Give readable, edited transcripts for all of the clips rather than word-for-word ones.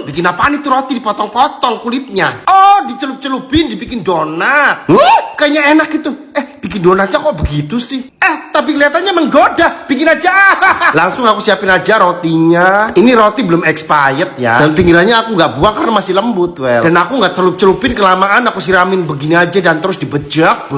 Bikin apaan itu roti dipotong-potong kulitnya? Oh, dicelup-celupin, dibikin donat. Kayaknya enak itu. Bikin donatnya kok begitu sih? Tapi kelihatannya menggoda. Bikin aja. Langsung aku siapin aja rotinya. Ini roti belum expired ya. Dan pinggirannya aku nggak buang karena masih lembut, well. Dan aku nggak celup-celupin kelamaan. Aku siramin begini aja dan terus dibejak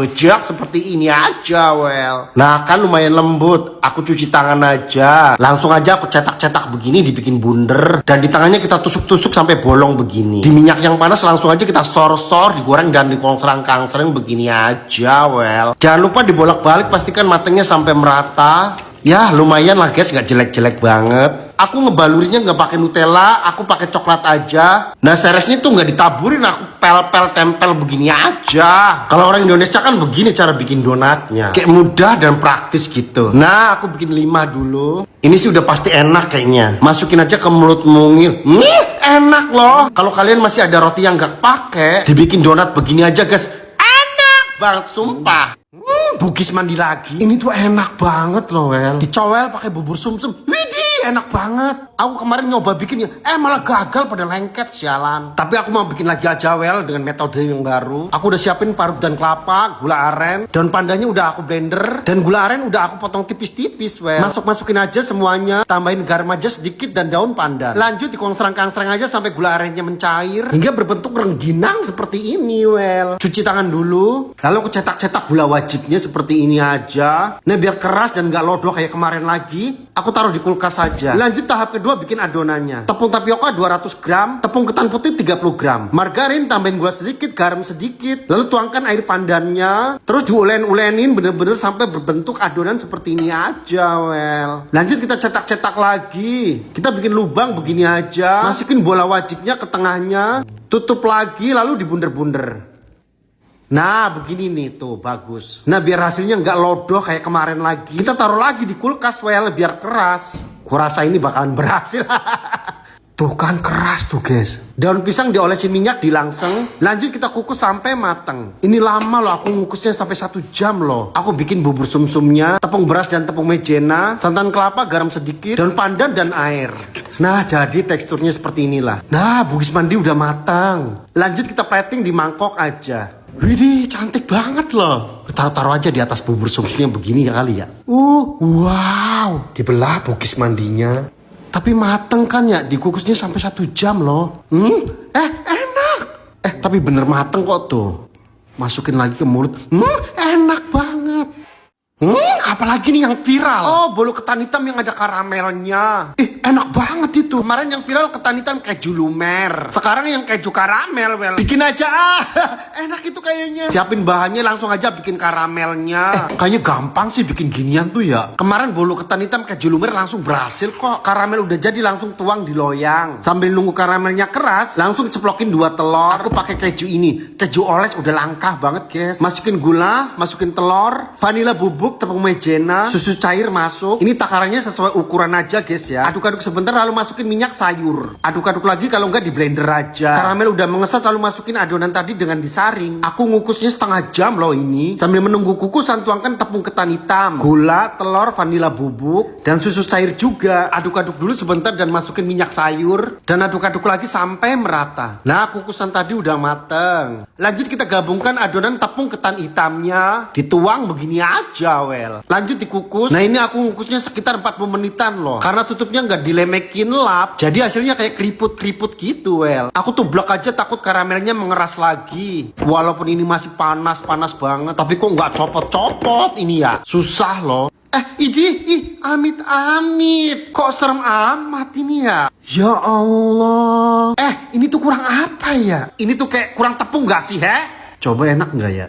seperti ini aja, well. Nah, kan lumayan lembut. Aku cuci tangan aja. Langsung aja aku cetak-cetak begini, dibikin bunder. Dan di tangannya kita tusuk-tusuk sampai bolong begini. Di minyak yang panas langsung aja kita sor-sor, digoreng dan dikongsrang-kangsreng begini aja, well. Jangan lupa dibolak-balik, pastikan matangnya sampai merata. Ya lumayan lah guys, nggak jelek-jelek banget. Aku ngebalurinya nggak pakai Nutella, aku pakai coklat aja. Nah seresnya tuh nggak ditaburin, aku pel-pel tempel begini aja. Kalau orang Indonesia kan begini cara bikin donatnya, kayak mudah dan praktis gitu. Nah aku bikin 5 dulu. Ini sih udah pasti enak kayaknya. Masukin aja ke mulut mungil. Enak loh. Kalau kalian masih ada roti yang nggak pakai, dibikin donat begini aja guys. Enak banget sumpah. Bugis mandi lagi. Ini tuh enak banget loh, well. Dicowel pakai bubur sumsum. Widih, enak banget. Aku kemarin nyoba bikinnya, malah gagal pada lengket sialan. Tapi aku mau bikin lagi aja, well, dengan metode yang baru. Aku udah siapin parut dan kelapa, gula aren, daun pandannya udah aku blender, dan gula aren udah aku potong tipis-tipis, well. Masukin aja semuanya, tambahin garam aja sedikit dan daun pandan. Lanjut dikongsrang-kangsrang aja sampai gula arennya mencair hingga berbentuk rengginang seperti ini, well. Cuci tangan dulu, lalu aku cetak-cetak gula wajibnya seperti ini aja. Nah biar keras dan gak lodoh kayak kemarin lagi, aku taruh di kulkas saja. Lanjut tahap kedua, bikin adonannya. Tepung tapioka 200 gram, tepung ketan putih 30 gram, margarin tambahin gula sedikit, garam sedikit, lalu tuangkan air pandannya, terus diulen-ulenin bener-bener sampai berbentuk adonan seperti ini aja, well. Lanjut kita cetak-cetak lagi. Kita bikin lubang begini aja, masukin bola wajibnya ke tengahnya, tutup lagi lalu dibunder-bunder. Nah begini nih tuh bagus. Nah biar hasilnya nggak lodoh kayak kemarin lagi, kita taruh lagi di kulkas, well, biar keras. Kurasa ini bakalan berhasil. Tuh kan keras tuh guys. Daun pisang diolesin minyak, dilangseng. Lanjut kita kukus sampai mateng. Ini lama loh, aku ngukusnya sampai 1 jam loh. Aku bikin bubur sumsumnya, tepung beras dan tepung maizena, santan kelapa, garam sedikit, daun pandan dan air. Nah jadi teksturnya seperti inilah. Nah bugis mandi udah matang. Lanjut kita plating di mangkok aja. Widih cantik banget loh. Taruh-taruh aja di atas bubur sumsumnya begini ya kali ya. Wow. Dibelah bugis mandinya. Tapi mateng kan ya, dikukusnya sampai 1 jam loh. Enak. Tapi bener mateng kok tuh. Masukin lagi ke mulut. Enak banget. Apalagi nih yang viral. Oh, bolu ketan hitam yang ada karamelnya. Enak banget itu. Kemarin yang viral ketan hitam keju lumer. Sekarang yang keju karamel, well. Bikin aja. Enak itu kayaknya. Siapin bahannya, langsung aja bikin karamelnya. Kayaknya gampang sih bikin ginian tuh ya. Kemarin bolu ketan hitam keju lumer langsung berhasil kok. Karamel udah jadi, langsung tuang di loyang. Sambil nunggu karamelnya keras, langsung ceplokin 2 telur. Aku pakai keju ini. Keju oles udah langka banget, guys. Masukin gula, masukin telur, vanila bubuk, tepung maizena, susu cair masuk. Ini takarannya sesuai ukuran aja guys ya. Aduk-aduk sebentar lalu masukin minyak sayur. Aduk-aduk lagi, kalau enggak di blender aja. Karamel udah mengesat lalu masukin adonan tadi dengan disaring. Aku ngukusnya setengah jam loh ini. Sambil menunggu kukusan tuangkan tepung ketan hitam, gula, telur, vanila bubuk, dan susu cair juga. Aduk-aduk dulu sebentar dan masukin minyak sayur. Dan aduk-aduk lagi sampai merata. Nah kukusan tadi udah mateng. Lanjut kita gabungkan adonan tepung ketan hitamnya. Dituang begini aja, well. Lanjut dikukus. Nah ini aku ngukusnya sekitar 40 menitan loh. Karena tutupnya nggak dilemekin lap, jadi hasilnya kayak keriput-keriput gitu, well. Aku tuh blok aja takut karamelnya mengeras lagi. Walaupun ini masih panas banget, tapi kok nggak copot-copot ini ya. Susah loh. Amit-amit. Kok serem amat ini ya? Ya Allah. Ini tuh kurang apa ya? Ini tuh kayak kurang tepung gak sih, Coba enak nggak ya?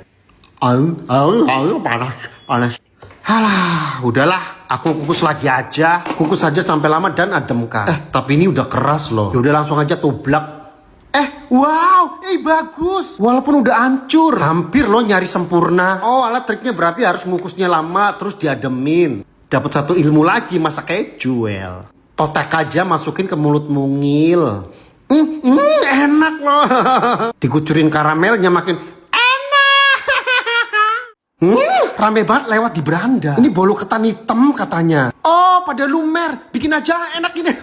Panas. Halah, udahlah, aku kukus lagi aja. Kukus aja sampai lama dan ademkan. Tapi ini udah keras loh. Yaudah langsung aja tublak. Wow, bagus. Walaupun udah hancur, hampir loh nyari sempurna. Oh, alat triknya berarti harus ngukusnya lama terus diademin. Dapat satu ilmu lagi masak keju, well. Totek aja masukin ke mulut mungil. Enak loh. Dikucurin karamelnya makin rame banget lewat di beranda. Ini bolu ketan hitam katanya. Oh, pada lumer. Bikin aja, enak ini.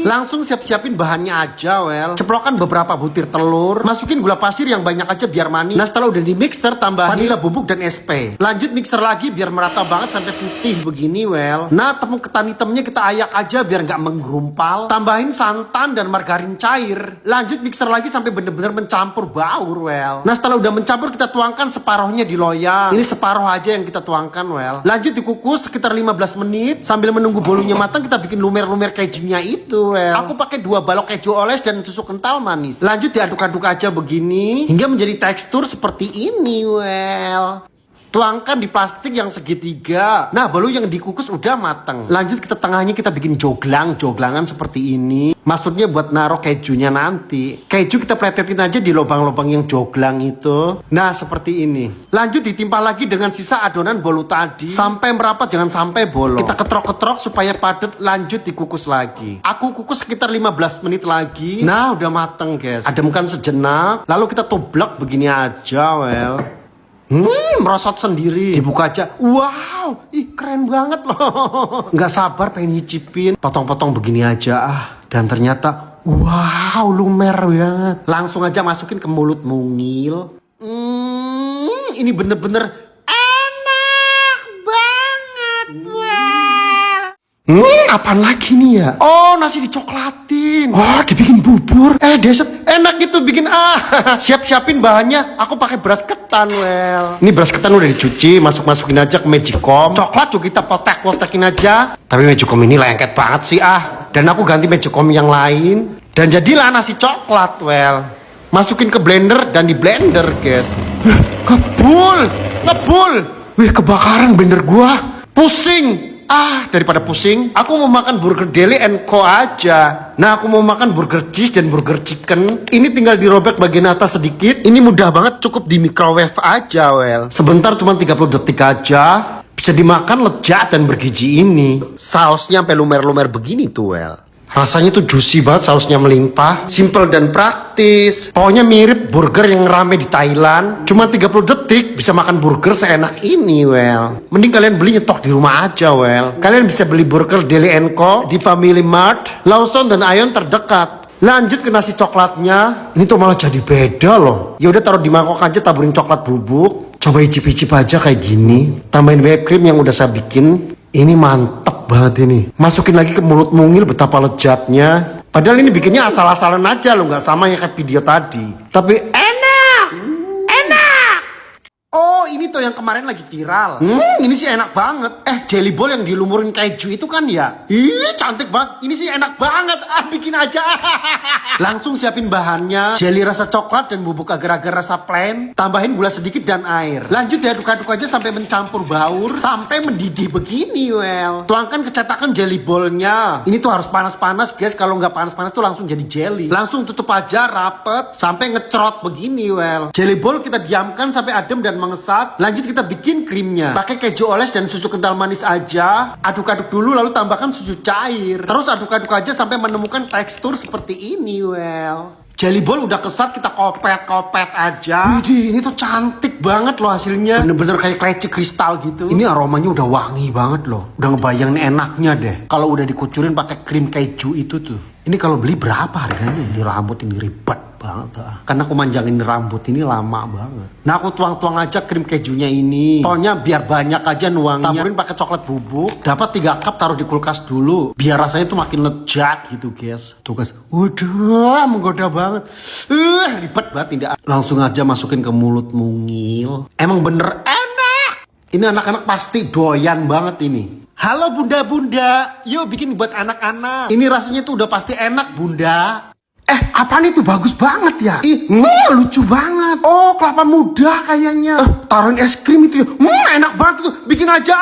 Langsung siap-siapin bahannya aja, well. Ceplokan beberapa butir telur. Masukin gula pasir yang banyak aja biar manis. Nah, setelah udah di mixer, tambahin vanila bubuk dan SP. Lanjut mixer lagi biar merata banget sampai putih begini, well. Nah, tepung ketan hitamnya kita ayak aja biar nggak menggerumpal. Tambahin santan dan margarin cair. Lanjut mixer lagi sampai bener-bener mencampur baur, well. Nah, setelah udah mencampur, kita tuangkan separohnya di loyang. Ini separoh aja yang kita tuangkan, well. Lanjut dikukus sekitar 15 menit. Sambil menunggu bolunya matang, kita bikin lumer-lumer kejunya itu, well. Aku pakai 2 balok keju oles dan susu kental manis. Lanjut diaduk-aduk aja begini hingga menjadi tekstur seperti ini, well. Tuangkan di plastik yang segitiga. Nah, bolu yang dikukus udah mateng. Lanjut ke tengahnya kita bikin joglangan seperti ini. Maksudnya buat naruh kejunya nanti. Keju kita pletetin aja di lubang-lubang yang joglang itu. Nah, seperti ini. Lanjut ditimpa lagi dengan sisa adonan bolu tadi. Sampai merapat, jangan sampai bolong. Kita ketrok-ketrok supaya padat. Lanjut dikukus lagi. Aku kukus sekitar 15 menit lagi. Nah, udah mateng, guys. Ademkan sejenak. Lalu kita toblak begini aja, well. Merosot sendiri. Dibuka aja. Wow, ih keren banget loh. Nggak sabar pengen nyicipin. Potong-potong begini aja Dan ternyata, wow, lumer banget. Langsung aja masukin ke mulut mungil. Ini bener-bener enak banget, well. Apaan lagi nih ya? Oh, nasi dicoklatin. Oh, dibikin bubur. Dessert enak gitu bikin Siap-siapin bahannya. Aku pakai beras ketan, well. Ini beras ketan udah dicuci, masukin aja ke magicom. Coklat juga kita potek-potekin aja. Tapi magicom ini lengket banget sih Dan aku ganti magicom yang lain. Dan jadilah nasi coklat, well. Masukin ke blender dan di blender, guys. Ngebul. Wih, kebakaran blender gua. Pusing. Daripada pusing, aku mau makan burger Deli & Co aja. Nah, aku mau makan burger cheese dan burger chicken. Ini tinggal dirobek bagian atas sedikit. Ini mudah banget, cukup di microwave aja, well. Sebentar, cuma 30 detik aja. Bisa dimakan lezat dan bergizi ini. Sausnya sampai lumer-lumer begini tuh, well. Rasanya tuh juicy banget, sausnya melimpah. Simple dan praktis. Pokoknya mirip burger yang rame di Thailand. Cuma 30 detik bisa makan burger seenak ini, well. Mending kalian beli nyetok di rumah aja, well. Kalian bisa beli burger Deli & Co di Family Mart, Lawson dan Aeon terdekat. Lanjut ke nasi coklatnya. Ini tuh malah jadi beda loh. Ya udah taruh di mangkok aja, taburin coklat bubuk. Coba icip-icip aja kayak gini. Tambahin whipped cream yang udah saya bikin. Ini mantep banget ini. Masukin lagi ke mulut mungil, betapa lezatnya. Padahal ini bikinnya asal-asalan aja loh, nggak sama yang kayak video tadi. Tapi enak. Oh, ini tuh yang kemarin lagi viral. Ini sih enak banget. Jelly ball yang dilumurin keju itu kan ya? Ih, cantik banget. Ini sih enak banget. Bikin aja. Langsung siapin bahannya. Jelly rasa coklat dan bubuk agar-agar rasa plain. Tambahin gula sedikit dan air. Lanjut diaduk-aduk aja sampai mencampur baur. Sampai mendidih begini, well. Tuangkan ke cetakan jelly ballnya. Ini tuh harus panas-panas, guys. Kalau nggak panas-panas tuh langsung jadi jelly. Langsung tutup aja rapet. Sampai ngecerot begini, well. Jelly ball kita diamkan sampai adem dan mengesat. Lanjut kita bikin krimnya. Pakai keju oles dan susu kental manis aja. Aduk-aduk dulu lalu tambahkan susu cair. Terus aduk-aduk aja sampai menemukan tekstur seperti ini, well. Jelly ball udah kesat, kita kopet-kopet aja. Widih, ini tuh cantik banget loh hasilnya. Bener-bener kayak kleci kristal gitu. Ini aromanya udah wangi banget loh. Udah ngebayangin enaknya deh. Kalau udah dikucurin pakai krim keju itu tuh. Ini kalau beli berapa harganya? Ini rambut ini ribet banget. Karena aku manjangin rambut ini lama banget. Nah, aku tuang-tuang aja krim kejunya ini. Pokoknya biar banyak aja nuangnya. Taburin pakai coklat bubuk. Dapat 3 cup, taruh di kulkas dulu. Biar rasanya tuh makin lezat gitu, guys. Tuh, guys. Waduh, menggoda banget. Ribet banget tidak. Langsung aja masukin ke mulut mungil. Emang bener enak. Ini anak-anak pasti doyan banget ini. Halo bunda-bunda, yuk bikin buat anak-anak. Ini rasanya tuh udah pasti enak, bunda. Apaan itu? Bagus banget ya. Lucu banget. Oh, kelapa muda kayaknya. Taruhin es krim itu ya. Enak banget tuh. Bikin aja.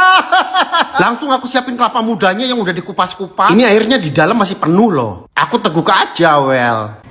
Langsung aku siapin kelapa mudanya yang udah dikupas-kupas. Ini airnya di dalam masih penuh loh. Aku teguk aja, well.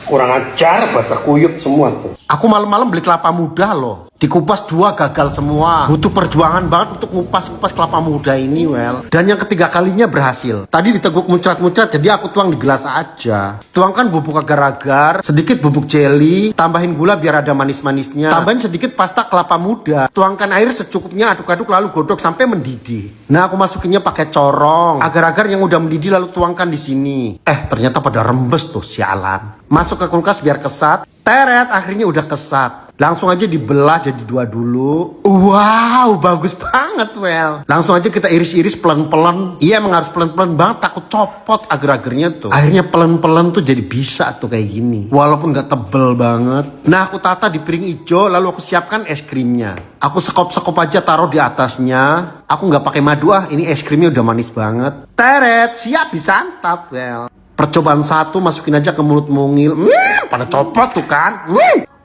Kurang ajar, bahasa kuyup semua tuh. Aku malam-malam beli kelapa muda loh. Dikupas 2 gagal semua. Butuh perjuangan banget untuk ngupas-ngupas kelapa muda ini, well. Dan yang ketiga kalinya berhasil. Tadi diteguk muncrat-muncrat, jadi aku tuang di gelas aja. Tuangkan bubuk agar-agar, sedikit bubuk jelly, tambahin gula biar ada manis-manisnya. Tambahin sedikit pasta kelapa muda. Tuangkan air secukupnya, aduk-aduk lalu godok sampai mendidih. Nah, aku masukinnya pakai corong. Agar-agar yang udah mendidih lalu tuangkan di sini. Ternyata pada rembes tuh, sialan. Masuk ke kulkas biar kesat. Teret, akhirnya udah kesat. Langsung aja dibelah jadi 2 dulu. Wow, bagus banget, well. Langsung aja kita iris-iris pelan-pelan. Iya, emang harus pelan-pelan banget, takut copot agar-agarnya tuh. Akhirnya pelan-pelan tuh jadi bisa tuh kayak gini. Walaupun gak tebel banget. Nah, aku tata di piring hijau, lalu aku siapkan es krimnya. Aku sekop-sekop aja taruh di atasnya. Aku gak pakai madu, ini es krimnya udah manis banget. Teret, siap disantap, well. Percobaan 1, masukin aja ke mulut mungil. Pada copot tuh kan.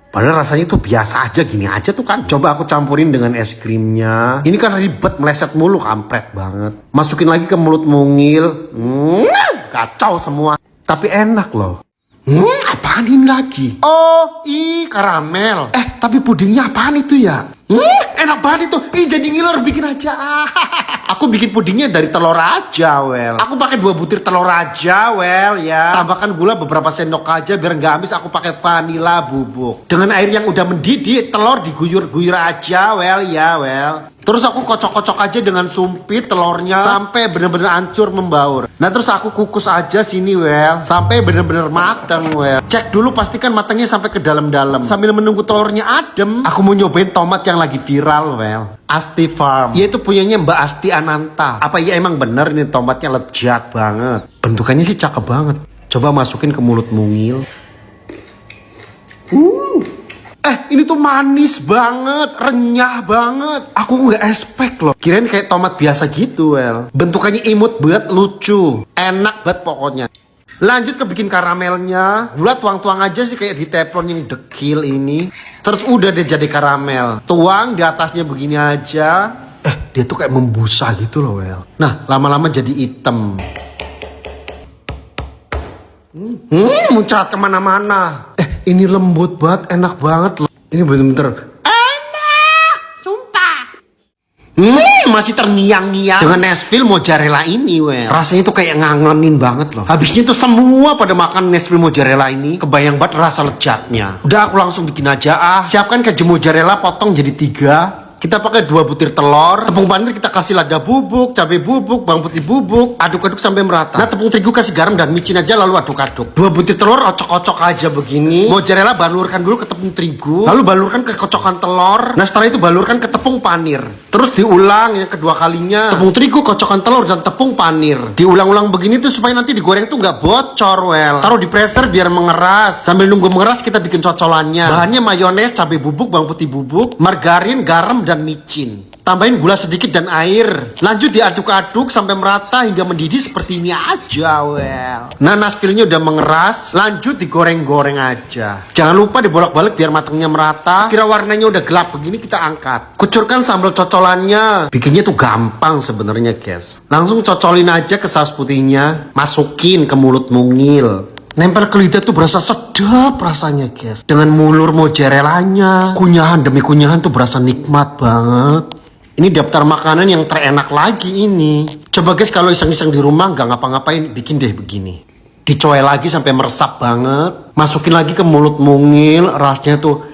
Padahal rasanya tuh biasa aja, gini aja tuh kan. Coba aku campurin dengan es krimnya. Ini kan ribet, meleset mulu, kampret banget. Masukin lagi ke mulut mungil. Kacau semua. Tapi enak loh. Apaan ini lagi? Oh, karamel. Tapi pudingnya apaan itu ya? Enak banget itu. Jadi ngiler, bikin aja. Aku bikin pudingnya dari telur aja, well. Aku pakai 2 butir telur aja, well, ya. Tambahkan gula beberapa sendok aja biar nggak habis. Aku pakai vanila bubuk. Dengan air yang udah mendidih, telur diguyur-guyur aja, well, ya, well. Terus aku kocok-kocok aja dengan sumpit telurnya sampai bener-bener hancur membaur. Nah, terus aku kukus aja sini, well, sampai bener-bener mateng, well. Cek dulu pastikan matangnya sampai ke dalam-dalam. Sambil menunggu telurnya adem, aku mau nyobain tomat yang lagi viral, well. Asti Farm. Yaitu punyanya Mbak Asti Ananta. Apa iya emang bener ini tomatnya lezat banget? Bentukannya sih cakep banget. Coba masukin ke mulut mungil. Ini tuh manis banget, renyah banget. Aku nggak expect loh. Kirain kayak tomat biasa gitu, well. Bentukannya imut banget, lucu. Enak banget pokoknya. Lanjut ke bikin karamelnya. Gula tuang-tuang aja sih kayak di teflon yang dekil ini. Terus udah deh jadi karamel. Tuang di atasnya begini aja. Dia tuh kayak membusa gitu loh, well. Nah, lama-lama jadi hitam. Muncrat kemana-mana. Ini lembut banget, enak banget loh. Ini bener-bener enak, sumpah. Masih terngiang-ngiang dengan Nashville mozzarella ini, well. Rasanya tuh kayak ngangenin banget loh. Habisnya tuh semua pada makan Nashville mozzarella ini. Kebayang banget rasa lezatnya. Udah, aku langsung bikin aja. Siapkan keju mozzarella, potong jadi 3. Kita pakai 2 butir telur. Tepung panir kita kasih lada bubuk, cabai bubuk, bawang putih bubuk. Aduk-aduk sampai merata. Nah, tepung terigu kasih garam dan micin aja lalu aduk-aduk. 2 butir telur ocok-ocok aja begini. Mozzarella balurkan dulu ke tepung terigu, lalu balurkan ke kocokan telur. Nah, setelah itu balurkan ke tepung panir. Terus diulang yang kedua kalinya. Tepung terigu, kocokan telur dan tepung panir. Diulang-ulang begini tuh supaya nanti digoreng tuh nggak bocor, well. Taruh di pressure biar mengeras. Sambil nunggu mengeras kita bikin cocolannya. Bahannya mayones, cabai bubuk, bawang putih bubuk, margarin, garam dan micin. Tambahin gula sedikit dan air. Lanjut diaduk-aduk sampai merata hingga mendidih seperti ini aja, well. Nah, Nashville-nya udah mengeras. Lanjut digoreng-goreng aja. Jangan lupa dibolak-balik biar matangnya merata. Sekira warnanya udah gelap begini kita angkat. Kucurkan sambal cocolannya. Bikinnya tuh gampang sebenarnya, guys. Langsung cocolin aja ke saus putihnya. Masukin ke mulut mungil. Nempel ke lidah tuh berasa sedap rasanya, guys. Dengan mulur mozzarellanya. Kunyahan demi kunyahan tuh berasa nikmat banget. Ini daftar makanan yang terenak lagi ini. Coba guys, kalau iseng-iseng di rumah nggak ngapa-ngapain, bikin deh begini. Dicoel lagi sampai meresap banget. Masukin lagi ke mulut mungil. Rasanya tuh